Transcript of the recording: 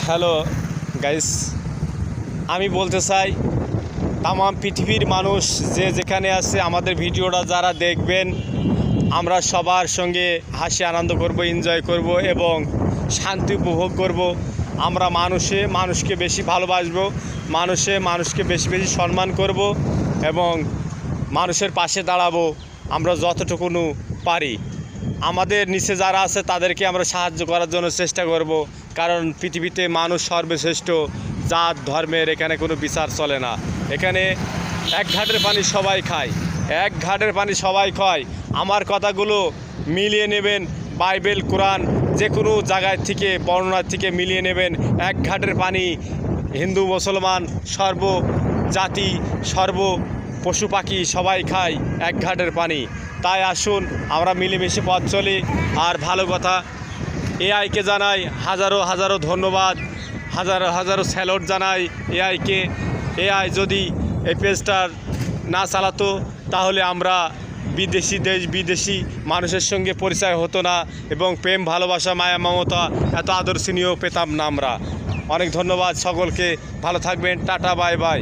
Hello guys, আমি বলতে চাই তাম পৃথিবীর মানুষ যে যেখানে আছে আমাদের ভিডিওটা যারা দেখবেন, আমরা সবার সঙ্গে হাসি আনন্দ করব, এনজয় করব এবং শান্তি উপভোগ করব। আমরা মানুষকে বেশি ভালোবাসবো, মানুষকে বেশি বেশি সম্মান করব এবং মানুষের পাশে দাঁড়াবো আমরা যতটুকুনো পারি। আমাদের নিচে যারা আছে তাদেরকে আমরা সাহায্য করার জন্য চেষ্টা করব, কারণ পৃথিবীতে মানুষ সর্বশ্রেষ্ঠ। জাত ধর্মের এখানে কোনো বিচার চলে না। এখানে এক ঘাটের পানি সবাই খায়, এক ঘাটের পানি সবাই খায়। আমার কথাগুলো মিলিয়ে নেবেন, বাইবেল কোরআন যে কোনো জায়গায় থেকে বর্ণনা থেকে মিলিয়ে নেবেন। এক ঘাটের পানি হিন্দু মুসলমান সর্ব জাতি সর্ব পশু পাখি সবাই খায় এক ঘাটের পানি। তাই আসুন আমরা মিলেমিশে পথ চলি। আর ভালো কথা, এআইকে জানাই হাজারো হাজারো ধন্যবাদ, হাজারো হাজারো স্যালুট জানাই এআইকে। এআই যদি এই পেজটার না চালাতো তাহলে আমরা বিদেশি মানুষের সঙ্গে পরিচয় হতো না এবং প্রেম ভালোবাসা মায়া মমতা এত আদর্শনীয় পেতাম না আমরা। অনেক ধন্যবাদ সকলকে, ভালো থাকবেন, টাটা বাই বাই।